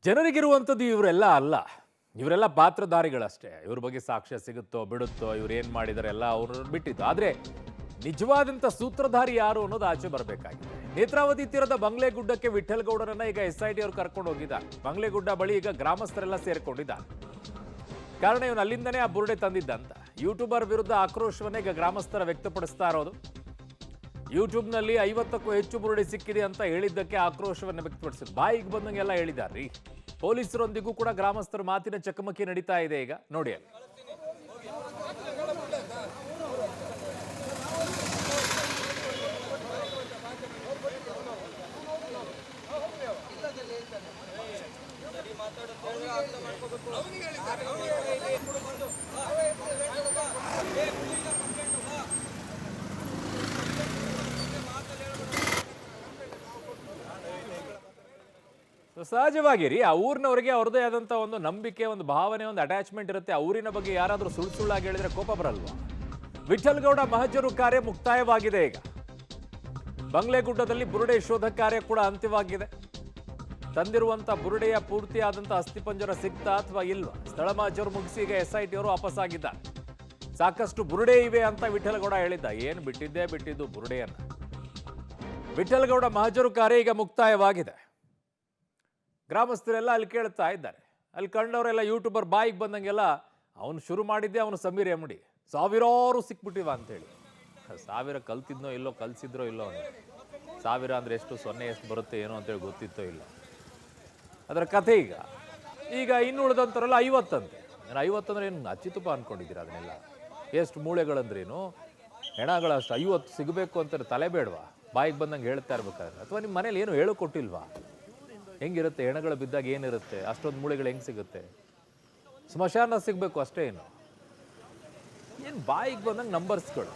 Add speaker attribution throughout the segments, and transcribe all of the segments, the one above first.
Speaker 1: ಜನರಿಗಿರುವಂಥದ್ದು ಇವರೆಲ್ಲ ಅಲ್ಲ. ಇವರೆಲ್ಲ ಪಾತ್ರಧಾರಿಗಳಷ್ಟೇ. ಇವ್ರ ಬಗ್ಗೆ ಸಾಕ್ಷ್ಯ ಸಿಗುತ್ತೋ ಬಿಡುತ್ತೋ, ಇವ್ರು ಏನು ಮಾಡಿದ್ದಾರೆ ಎಲ್ಲ ಅವ್ರನ್ನ ಬಿಟ್ಟಿದ್ದು. ಆದರೆ ನಿಜವಾದಂಥ ಸೂತ್ರಧಾರಿ ಯಾರು ಅನ್ನೋದು ಆಚೆ ಬರಬೇಕಾಗಿದೆ. ನೇತ್ರಾವತಿ ತೀರದ ಬಂಗ್ಲೆಗುಡ್ಡಕ್ಕೆ ವಿಠ್ಠಲಗೌಡರನ್ನ ಈಗ SIT ಅವರು ಕರ್ಕೊಂಡು ಹೋಗಿದ್ದಾರೆ. ಬಂಗ್ಲೆಗುಡ್ಡ ಬಳಿ ಈಗ ಗ್ರಾಮಸ್ಥರೆಲ್ಲ ಸೇರ್ಕೊಂಡಿದ್ದಾರೆ. ಕಾರಣ ಇವನು ಅಲ್ಲಿಂದನೇ ಆ ಬುರುಡೆ ತಂದಿದ್ದಂತ. ಯೂಟ್ಯೂಬರ್ ವಿರುದ್ಧ ಆಕ್ರೋಶವನ್ನ ಈಗ ಗ್ರಾಮಸ್ಥರ ವ್ಯಕ್ತಪಡಿಸ್ತಾ ಇರೋದು. ಯೂಟ್ಯೂಬ್ನಲ್ಲಿ 50ಕ್ಕೂ ಹೆಚ್ಚು ಬುರುಡೆ ಸಿಕ್ಕಿದೆ ಅಂತ ಹೇಳಿದ್ದಕ್ಕೆ ಆಕ್ರೋಶವನ್ನು ವ್ಯಕ್ತಪಡಿಸಿದ್ರು. ಬಾಯಿಗೆ ಬಂದಂಗೆಲ್ಲ ಹೇಳಿದಾರ್ರಿ. ಪೊಲೀಸರೊಂದಿಗೂ ಕೂಡ ಗ್ರಾಮಸ್ಥರ ಮಾತಿನ ಚಕಮಕಿ ನಡೀತಾ ಇದೆ ಈಗ ನೋಡಿ ಅಲ್ಲಿ. ಸಹಜವಾಗಿ ರೀ, ಆ ಊರಿನವರಿಗೆ ಅವ್ರದೇ ಆದಂಥ ಒಂದು ನಂಬಿಕೆ, ಒಂದು ಭಾವನೆ, ಒಂದು ಅಟ್ಯಾಚ್ಮೆಂಟ್ ಇರುತ್ತೆ. ಆ ಊರಿನ ಬಗ್ಗೆ ಯಾರಾದರೂ ಸುಳ್ಳಾಗಿ ಹೇಳಿದ್ರೆ ಕೋಪ ಬರಲ್ವಾ? ವಿಠ್ಠಲಗೌಡ ಮಹಜರು ಕಾರ್ಯ ಮುಕ್ತಾಯವಾಗಿದೆ ಈಗ. ಬಂಗ್ಲೆಗುಡ್ಡದಲ್ಲಿ ಬುರುಡೆ ಶೋಧ ಕಾರ್ಯ ಕೂಡ ಅಂತ್ಯವಾಗಿದೆ. ತಂದಿರುವಂಥ ಬುರುಡೆಯ ಪೂರ್ತಿಯಾದಂಥ ಅಸ್ಥಿಪಂಜರ ಸಿಗ್ತಾ ಅಥವಾ ಇಲ್ವಾ? ಸ್ಥಳ ಮಹಜರು ಮುಗಿಸಿ ಈಗ SIT ಅವರು ವಾಪಸ್ಸಾಗಿದ್ದಾರೆ. ಸಾಕಷ್ಟು ಬುರುಡೆ ಇವೆ ಅಂತ ವಿಠ್ಠಲಗೌಡ ಹೇಳಿದ್ದ. ಏನು ಬಿಟ್ಟಿದ್ದು ಬುರುಡೆಯನ್ನ. ವಿಠ್ಠಲಗೌಡ ಮಹಜರು ಕಾರ್ಯ ಈಗ ಮುಕ್ತಾಯವಾಗಿದೆ. ಗ್ರಾಮಸ್ಥರೆಲ್ಲ ಅಲ್ಲಿ ಕೇಳ್ತಾ ಇದ್ದಾರೆ. ಅಲ್ಲಿ ಕಂಡವರೆಲ್ಲ ಯೂಟ್ಯೂಬರ್ ಬಾಯಿಗೆ ಬಂದಂಗೆಲ್ಲ ಅವನು ಶುರು ಮಾಡಿದ್ದೆ ಅವನು ಸಮೀರ್ ಎಮ್ಡಿ. ಸಾವಿರಾರು ಸಿಕ್ಬಿಟ್ಟಿವ ಅಂತೇಳಿ. ಸಾವಿರ ಕಲ್ತಿದ್ನೋ ಇಲ್ಲೋ, ಕಲ್ಸಿದ್ರೋ ಇಲ್ಲೋ ಅವನು. ಸಾವಿರ ಅಂದರೆ ಎಷ್ಟು, ಸೊನ್ನೆ ಎಷ್ಟು ಬರುತ್ತೆ ಏನೋ ಅಂತೇಳಿ ಗೊತ್ತಿತ್ತೋ ಇಲ್ಲ. ಅದರ ಕಥೆ ಈಗ ಇನ್ನು ಉಳಿದಂಥವರೆಲ್ಲ 50 ಅಂತೆ. 50 ಅಂದ್ರೆ ಏನು ಅಚ್ಚಿತುಪ್ಪ ಅಂದ್ಕೊಂಡಿದ್ದೀರಾ? ಅದನ್ನೆಲ್ಲ ಎಷ್ಟು ಮೂಳೆಗಳಂದ್ರೇನು, ಹೆಣಗಳಷ್ಟು 50 ಸಿಗಬೇಕು ಅಂತಾರೆ. ತಲೆ ಬೇಡವಾ? ಬಾಯಿಗೆ ಬಂದಂಗೆ ಹೇಳ್ತಾ ಇರ್ಬೇಕಾದ್ರೆ? ಅಥವಾ ನಿಮ್ಮ ಮನೇಲಿ ಏನು ಹೇಳೋ ಕೊಟ್ಟಿಲ್ವಾ? ಹೆಂಗಿರುತ್ತೆ ಹೆಣಗಳು ಬಿದ್ದಾಗ ಏನಿರುತ್ತೆ? ಅಷ್ಟೊಂದು ಮೂಳೆಗಳು ಹೆಂಗೆ ಸಿಗುತ್ತೆ? ಸ್ಮಶಾನ ಸಿಗಬೇಕು ಅಷ್ಟೇ. ಏನು ಬಾಯಿಗೆ ಬಂದಂಗೆ ನಂಬರ್ಸ್ಗಳು.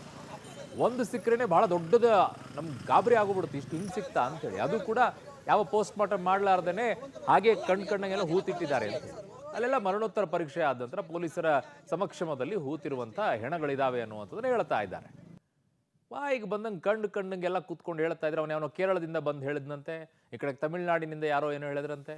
Speaker 1: ಒಂದು ಸಿಕ್ಕರೇನೆ ಭಾಳ ದೊಡ್ಡದ ನಮ್ಗೆ ಗಾಬರಿ ಆಗೋಗ್ಬಿಡುತ್ತೆ. ಇಷ್ಟು ಹಿಂಗೆ ಸಿಗ್ತಾ ಅಂತೇಳಿ. ಅದು ಕೂಡ ಯಾವ ಪೋಸ್ಟ್ ಮಾರ್ಟಮ್ ಮಾಡಲಾರ್ದೇ ಹಾಗೆ ಕಣ್ಣಂಗೆಲ್ಲ ಹೂತಿಟ್ಟಿದ್ದಾರೆ ಅಂತ. ಅಲ್ಲೆಲ್ಲ ಮರಣೋತ್ತರ ಪರೀಕ್ಷೆ ಆದ ನಂತರ ಪೊಲೀಸರ ಸಮಕ್ಷಮದಲ್ಲಿ ಹೂತಿರುವಂಥ ಹೆಣಗಳಿದಾವೆ ಅನ್ನುವಂಥದ್ದನ್ನ ಹೇಳ್ತಾ ಇದ್ದಾರೆ. ಬಾಯಿಗೆ ಬಂದಂಗೆ ಕಂಡಂಗೆಲ್ಲ ಕೂತ್ಕೊಂಡು ಹೇಳ್ತಾ ಇದ್ರೆ. ಅವನು ಕೇರಳದಿಂದ ಬಂದು ಹೇಳಿದ್ನಂತೆ, ಈ ಕಡೆ ತಮಿಳ್ನಾಡಿನಿಂದ ಯಾರೋ ಏನೋ ಹೇಳಿದ್ರಂತೆ.